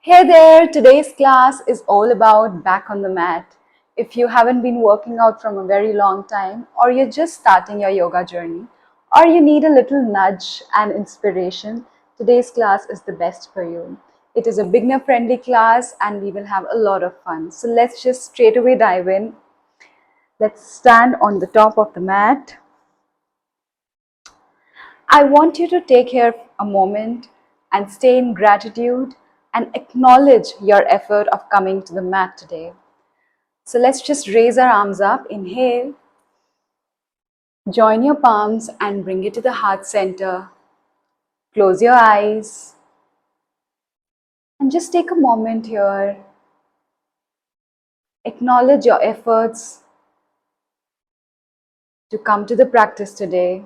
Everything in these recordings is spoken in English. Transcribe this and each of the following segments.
Hey there, today's class is all about back on the mat. If you haven't been working out from a very long time, or you're just starting your yoga journey, or you need a little nudge and inspiration, today's class is the best for you. It is a beginner friendly class and we will have a lot of fun. So let's just straight away dive in. Let's stand on the top of the mat. I want you to take here a moment and stay in gratitude and acknowledge your effort of coming to the mat today. So let's just raise our arms up. Inhale, join your palms and bring it to the heart center. Close your eyes and just take a moment here. Acknowledge your efforts to come to the practice today.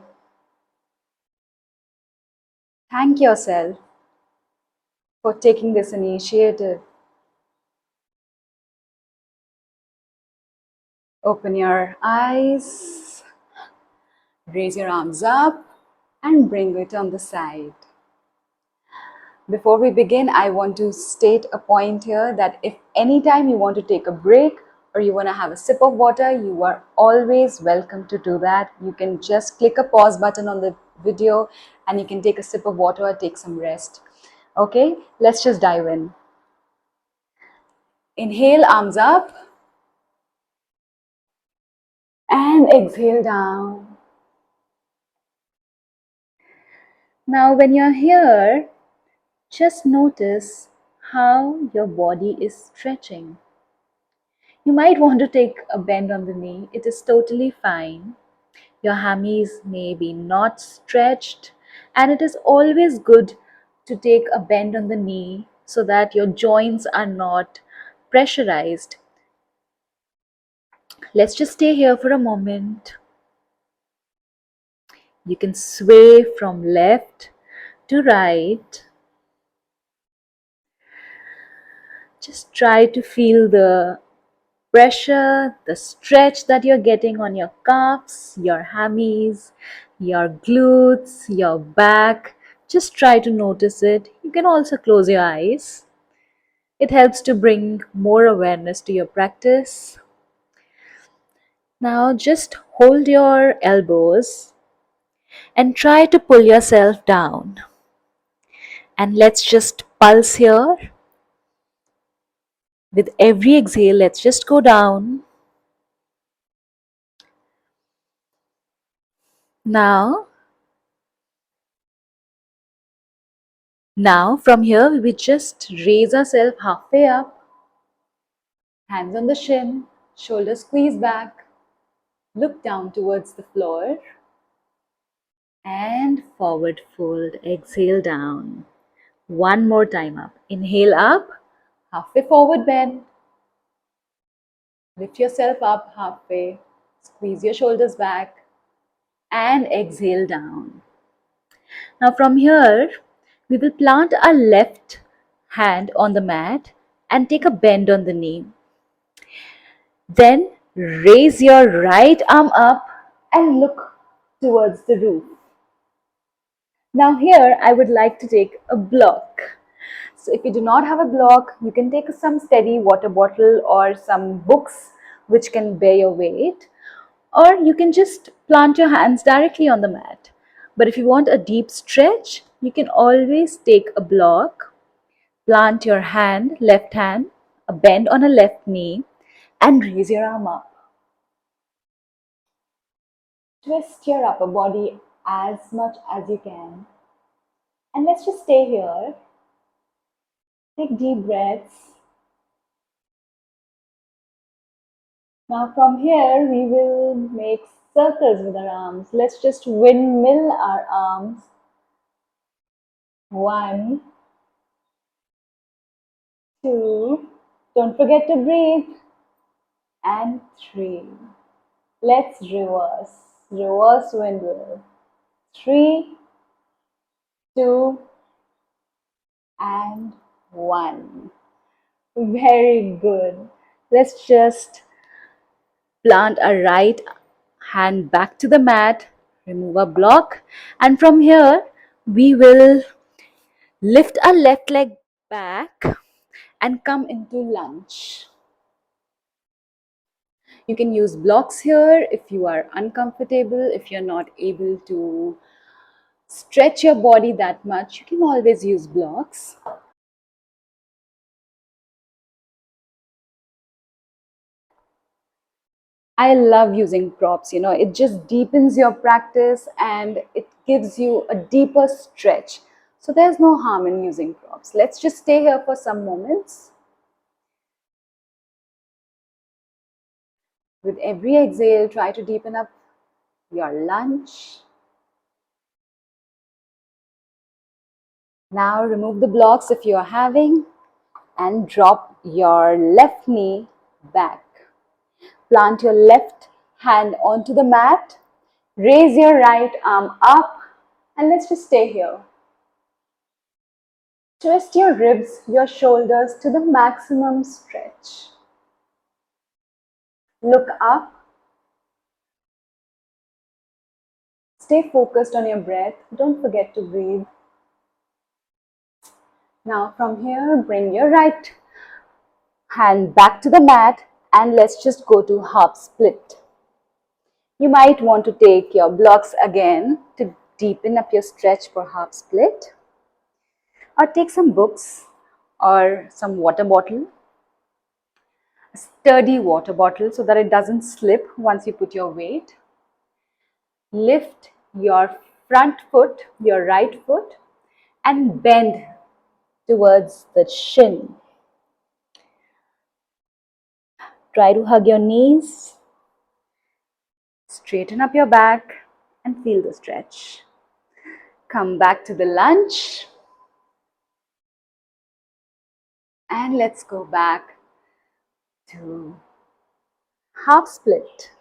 Thank yourself for taking this initiative. Open your eyes, raise your arms up and bring it on the side. Before we begin, I want to state a point here that if anytime you want to take a break or you want to have a sip of water, you are always welcome to do that. You can just click a pause button on the video and you can take a sip of water or take some rest. Okay, let's just dive in. Inhale, arms up, and exhale down. Now when you're here, just notice how your body is stretching. You might want to take a bend on the knee. It is totally fine. Your hammies may be not stretched, and it is always good to take a bend on the knee so that your joints are not pressurized. Let's just stay here for a moment. You can sway from left to right. Just try to feel the pressure, the stretch that you're getting on your calves, your hammies, your glutes, your back. Just try to notice it. You can also close your eyes. It helps to bring more awareness to your practice. Now just hold your elbows and try to pull yourself down. And let's just pulse here. With every exhale, let's just go down. Now from here, we just raise ourselves halfway up, hands on the shin, shoulders squeeze back, look down towards the floor, and forward fold, exhale down. One more time up. Inhale up, halfway forward bend, lift yourself up halfway, squeeze your shoulders back, and exhale down. Now from here, we will plant our left hand on the mat and take a bend on the knee. Then raise your right arm up and look towards the roof. Now here I would like to take a block. So if you do not have a block, you can take some steady water bottle or some books which can bear your weight, or you can just plant your hands directly on the mat. But if you want a deep stretch, you can always take a block, plant your hand, left hand, a bend on a left knee, and raise your arm up. Twist your upper body as much as you can. And let's just stay here. Take deep breaths. Now from here, we will make circles with our arms. Let's just windmill our arms. 1, 2, don't forget to breathe. And 3. Let's reverse. Reverse windmill. 3, 2, and 1. Very good. Let's just plant our right hand back to the mat, remove a block, and from here we will lift our left leg back, and come into lunge. You can use blocks here if you are uncomfortable, if you're not able to stretch your body that much, you can always use blocks. I love using props, it just deepens your practice and it gives you a deeper stretch. So there's no harm in using props. Let's just stay here for some moments. With every exhale, try to deepen up your lunge. Now remove the blocks if you are having and drop your left knee back. Plant your left hand onto the mat. Raise your right arm up and let's just stay here. Twist your ribs, your shoulders to the maximum stretch. Look up. Stay focused on your breath. Don't forget to breathe. Now from here, bring your right hand back to the mat and let's just go to half split. You might want to take your blocks again to deepen up your stretch for half split, or take some books or some water bottle, a sturdy water bottle so that it doesn't slip once you put your weight. Lift your front foot, your right foot, and bend towards the shin. Try to hug your knees, straighten up your back and feel the stretch. Come back to the lunge and let's go back to half split.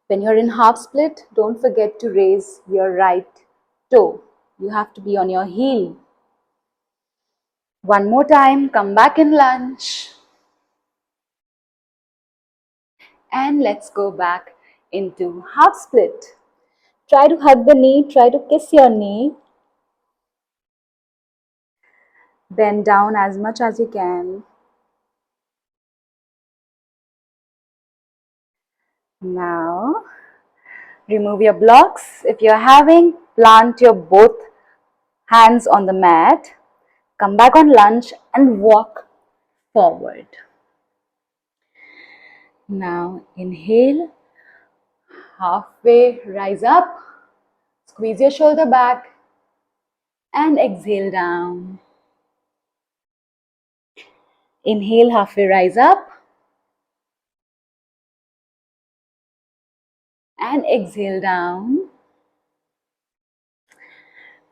When you're in half split, don't forget to raise your right toe. You have to be on your heel. One more time, come back in lunge. And let's go back into half split. Try to hug the knee, try to kiss your knee. Bend down as much as you can. Now, remove your blocks. If you're having, plant your both hands on the mat. Come back on lunge and walk forward. Now, inhale. Halfway, rise up. Squeeze your shoulder back. And exhale down. Inhale, halfway, rise up. And exhale down.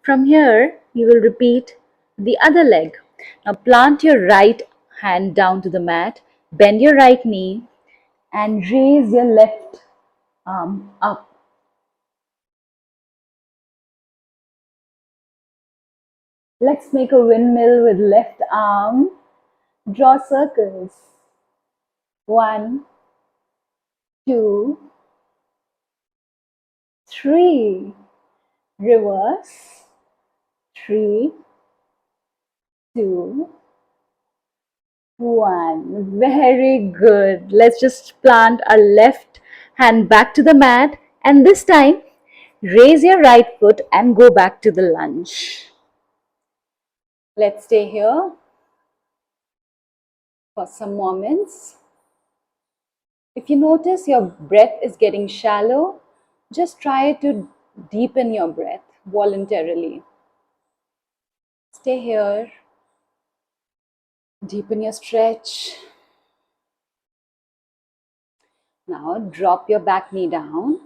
From here, you will repeat the other leg. Now plant your right hand down to the mat, bend your right knee and raise your left arm up. Let's make a windmill with left arm. Draw circles. 1, 2, 3. Reverse. 3, 2, 1. Very good. Let's just plant our left hand back to the mat and this time raise your right foot and go back to the lunge. Let's stay here for some moments. If you notice your breath is getting shallow, just try to deepen your breath voluntarily. Stay here. Deepen your stretch. Now drop your back knee down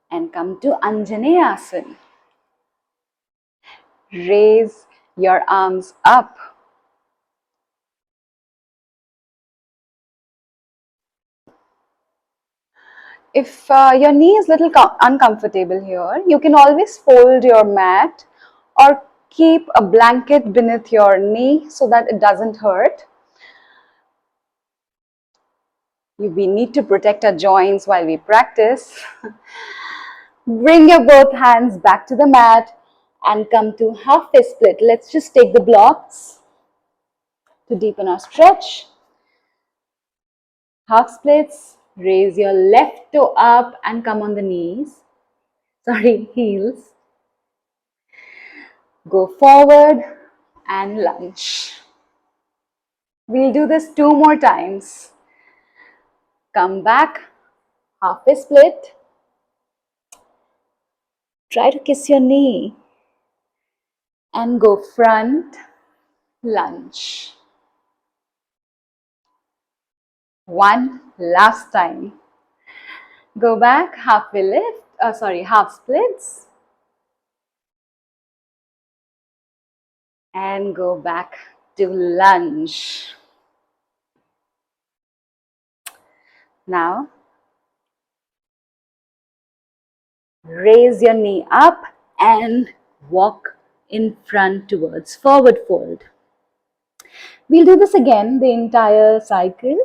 and come to Anjaneyasana. Raise your arms up. If your knee is a little uncomfortable here, you can always fold your mat or keep a blanket beneath your knee so that it doesn't hurt. We need to protect our joints while we practice. Bring your both hands back to the mat and come to halfway split. Let's just take the blocks to deepen our stretch. Half splits, raise your left toe up and come on the knees. Sorry, heels. Go forward and lunge. We'll do this 2 more times. Come back, halfway split. Try to kiss your knee and go front, lunge. One last time. Go back, halfway lift, half splits. And go back to lunge. Now, raise your knee up and walk in front towards forward fold. We'll do this again, the entire cycle,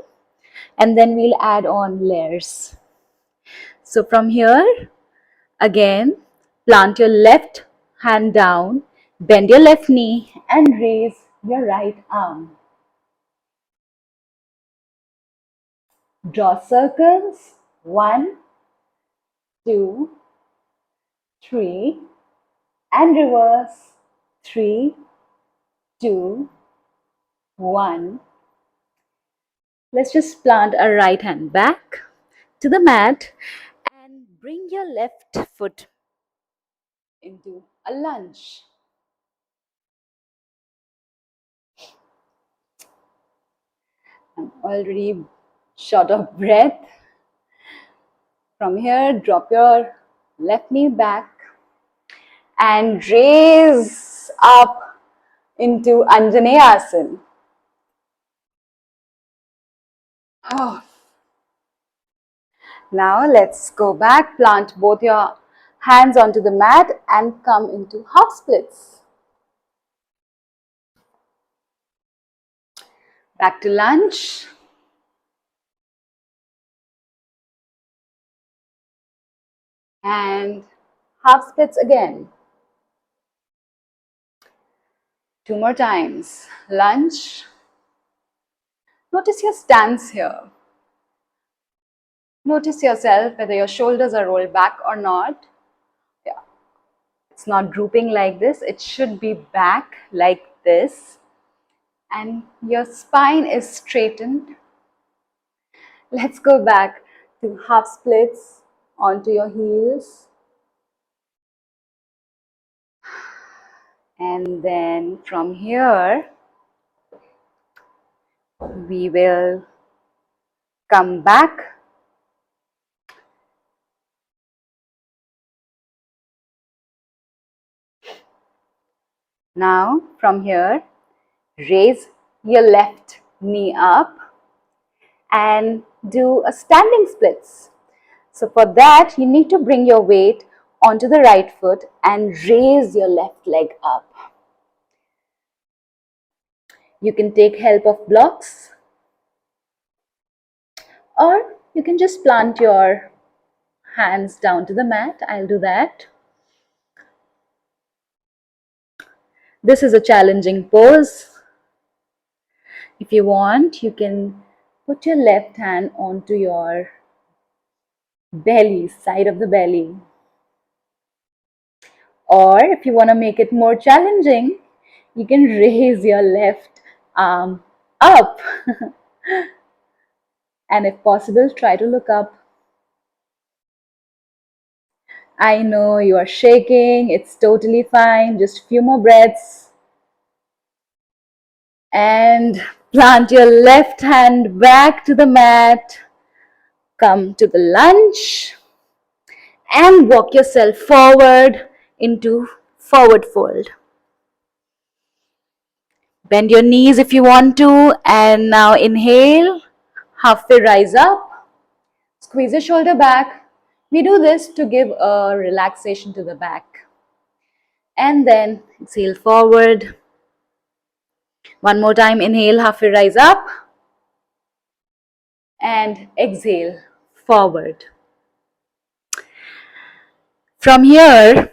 and then we'll add on layers. So from here, again, plant your left hand down, bend your left knee and raise your right arm. Draw circles, 1, 2, 3, and reverse, 3, 2, 1. Let's just plant our right hand back to the mat and bring your left foot into a lunge. I'm already short of breath. From here, drop your left knee back and raise up into Anjaneyasana. Oh. Now let's go back, plant both your hands onto the mat and come into half splits. Back to lunge. And half splits again. 2 more times. Lunge. Notice your stance here. Notice yourself whether your shoulders are rolled back or not. Yeah. It's not drooping like this. It should be back like this. And your spine is straightened. Let's go back to half splits onto your heels. And then from here, we will come back. Now from here, raise your left knee up and do a standing splits. So for that, you need to bring your weight onto the right foot and raise your left leg up. You can take help of blocks, or you can just plant your hands down to the mat. I'll do that. This is a challenging pose. If you want, you can put your left hand onto your belly, side of the belly. Or if you want to make it more challenging, you can raise your left arm up. And if possible, try to look up. I know you are shaking. It's totally fine. Just a few more breaths. And plant your left hand back to the mat. Come to the lunge. And walk yourself forward into forward fold. Bend your knees if you want to. And now inhale. Halfway rise up. Squeeze your shoulder back. We do this to give a relaxation to the back. And then exhale forward. One more time, inhale, halfway rise up. And exhale forward. From here,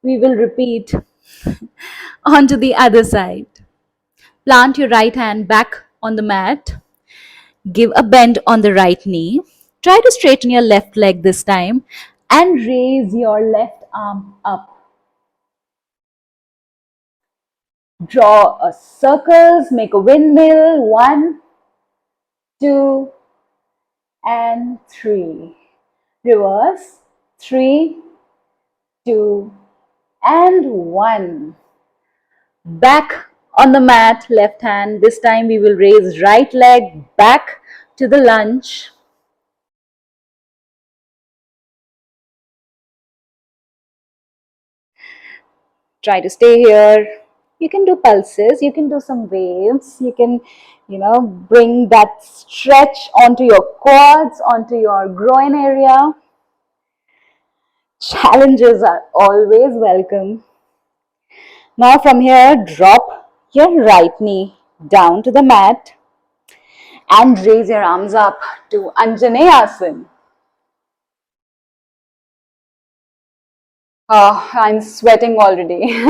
We will repeat onto the other side. Plant your right hand back on the mat. Give a bend on the right knee. Try to straighten your left leg this time and raise your left arm up. Draw a circles, make a windmill. 1, 2, and 3. Reverse. 3, 2, and 1. Back on the mat, left hand. This time we will raise right leg back to the lunge. Try to stay here. You can do pulses, you can do some waves, you can, bring that stretch onto your quads, onto your groin area. Challenges are always welcome. Now from here, drop your right knee down to the mat and raise your arms up to Anjaneyasana. Oh, I'm sweating already.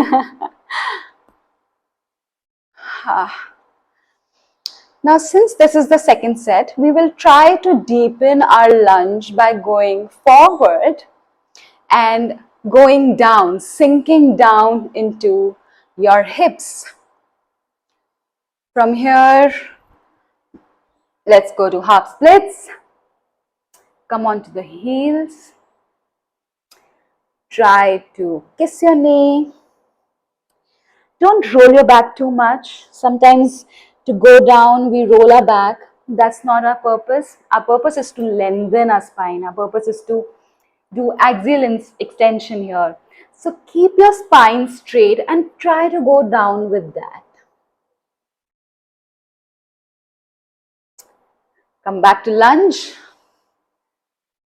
Now, since this is the second set, we will try to deepen our lunge by going forward and going down, sinking down into your hips. From here, let's go to half splits. Come on to the heels. Try to kiss your knee. Don't roll your back too much. Sometimes to go down, we roll our back. That's not our purpose. Our purpose is to lengthen our spine. Our purpose is to do axial extension here. So keep your spine straight and try to go down with that. Come back to lunge,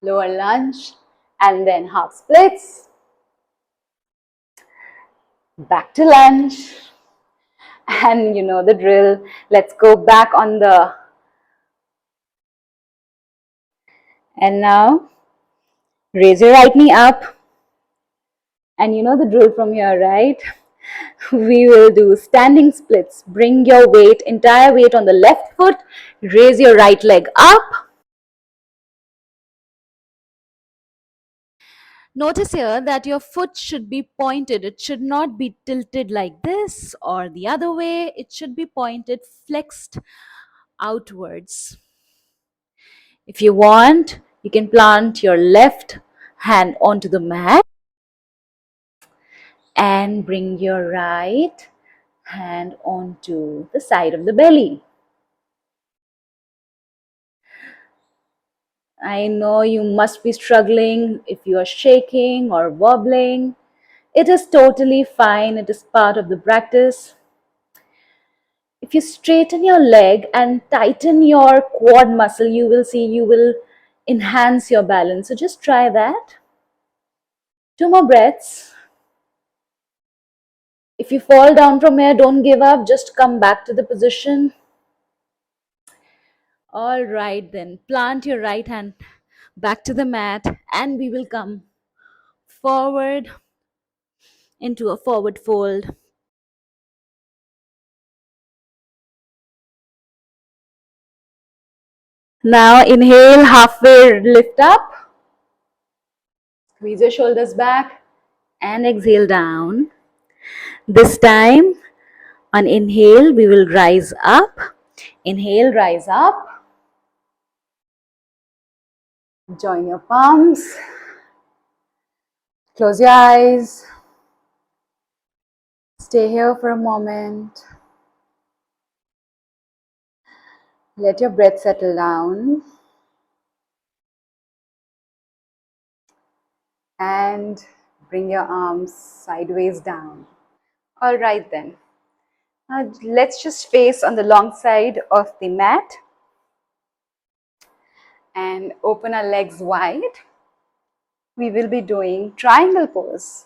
lower lunge, and then half splits. Back to lunge. And you know the drill. Let's go back on the... And now, raise your right knee up. And you know the drill from here, right? We will do standing splits. Bring your weight, entire weight on the left foot. Raise your right leg up. Notice here that your foot should be pointed. It should not be tilted like this or the other way. It should be pointed, flexed outwards. If you want, you can plant your left hand onto the mat and bring your right hand onto the side of the belly. I know you must be struggling if you are shaking or wobbling. It is totally fine. It is part of the practice. If you straighten your leg and tighten your quad muscle, you will see you will enhance your balance. So just try that. 2 more breaths. If you fall down from here, don't give up. Just come back to the position. All right, then plant your right hand back to the mat and we will come forward into a forward fold. Now inhale, halfway lift up. Squeeze your shoulders back and exhale down. This time on inhale, we will rise up. Inhale, rise up. Join your palms. Close your eyes. Stay here for a moment. Let your breath settle down. And bring your arms sideways down. All right then. Now let's just face on the long side of the mat and open our legs wide. We will be doing triangle pose.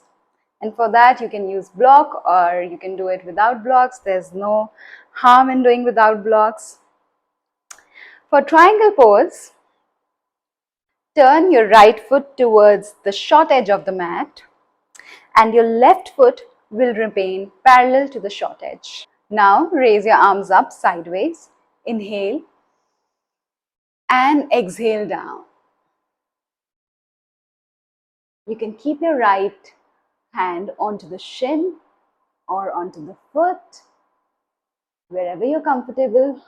And for that you can use block or you can do it without blocks. There's no harm in doing without blocks. For triangle pose, turn your right foot towards the short edge of the mat and your left foot will remain parallel to the short edge. Now raise your arms up sideways. Inhale and exhale down. You can keep your right hand onto the shin or onto the foot, wherever you're comfortable.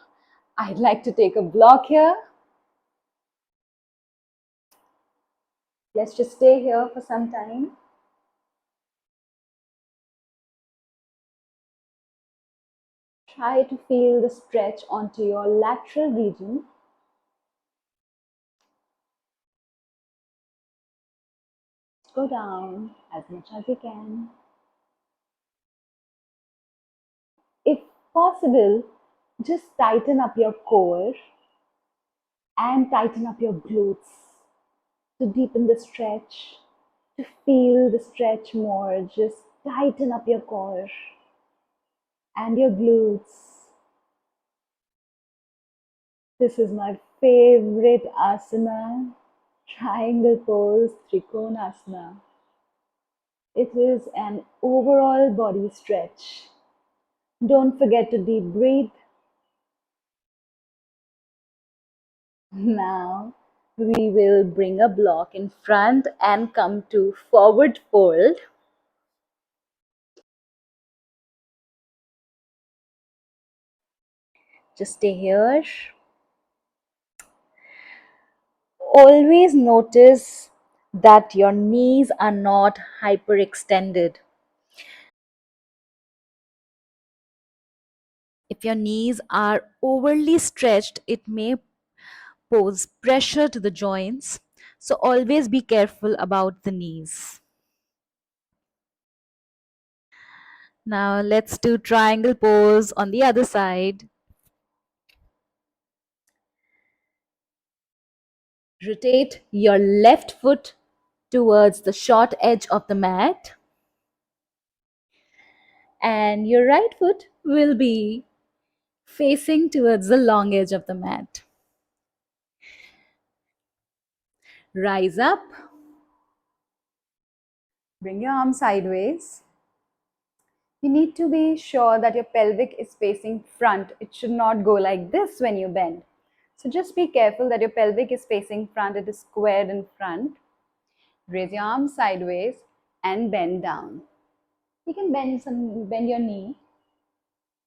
I'd like to take a block here. Let's just stay here for some time. Try to feel the stretch onto your lateral region. Go down as much as you can. If possible, just tighten up your core and tighten up your glutes to deepen the stretch, to feel the stretch more. Just tighten up your core and your glutes. This is my favorite asana, triangle pose, Trikonasana. It is an overall body stretch. Don't forget to deep breathe. Now we will bring a block in front and come to forward fold. Just stay here. Always notice that your knees are not hyperextended. If your knees are overly stretched, it may pose pressure to the joints. So always be careful about the knees. Now let's do triangle pose on the other side. Rotate your left foot towards the short edge of the mat, and your right foot will be facing towards the long edge of the mat. Rise up, bring your arm sideways. You need to be sure that your pelvic is facing front. It should not go like this when you bend. So just be careful that your pelvic is facing front, it is squared in front. Raise your arms sideways and bend down. You can bend your knee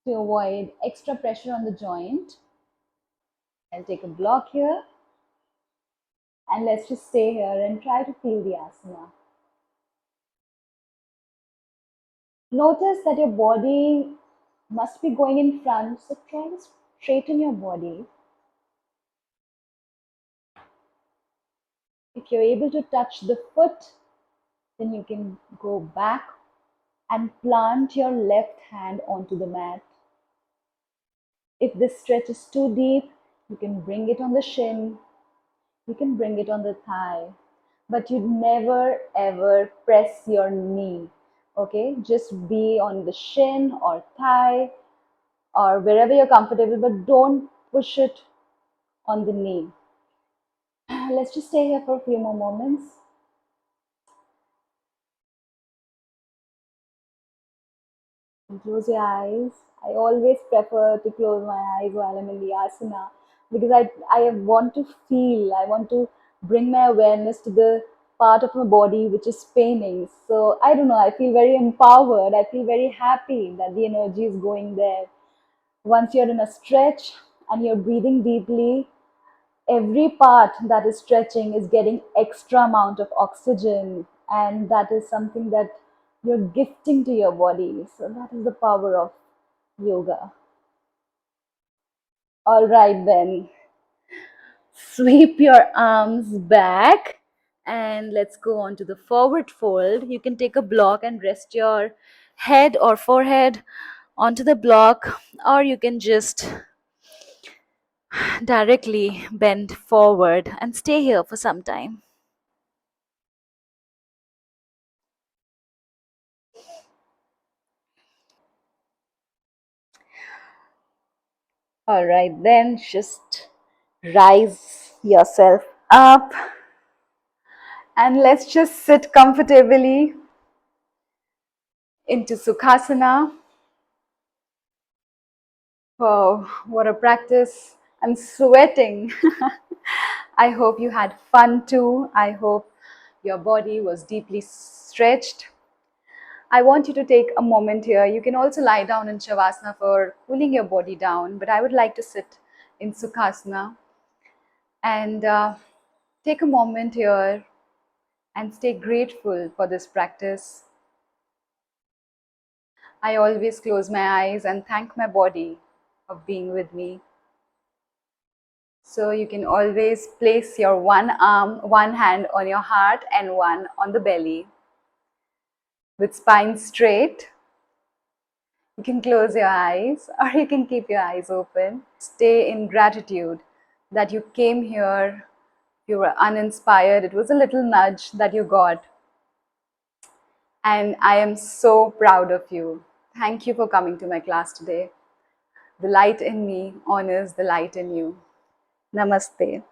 to avoid extra pressure on the joint. I'll take a block here and let's just stay here and try to feel the asana. Notice that your body must be going in front, so try to straighten your body. If you're able to touch the foot, then you can go back and plant your left hand onto the mat. If this stretch is too deep, you can bring it on the shin, you can bring it on the thigh, but you never ever press your knee. Okay, just be on the shin or thigh or wherever you're comfortable, but don't push it on the knee. Let's just stay here for a few more moments. And close your eyes. I always prefer to close my eyes while I'm in the asana because I want to feel, I want to bring my awareness to the part of my body which is paining. So I don't know, I feel very empowered. I feel very happy that the energy is going there. Once you're in a stretch and you're breathing deeply, every part that is stretching is getting extra amount of oxygen, and that is something that you're gifting to your body. So that is the power of yoga. All right, then sweep your arms back and let's go on to the forward fold. You can take a block and rest your head or forehead onto the block, or you can just directly bend forward and stay here for some time. All right, then just rise yourself up and let's just sit comfortably. into Sukhasana. Oh, what a practice. I'm sweating. I hope you had fun too. I hope your body was deeply stretched. I want you to take a moment here. You can also lie down in Shavasana for cooling your body down, but I would like to sit in Sukhasana and take a moment here and stay grateful for this practice. I always close my eyes and thank my body of being with me. So you can always place your one arm, one hand on your heart and one on the belly with spine straight. You can close your eyes or you can keep your eyes open. Stay in gratitude that you came here, you were uninspired. It was a little nudge that you got. And I am so proud of you. Thank you for coming to my class today. The light in me honors the light in you. Namaste.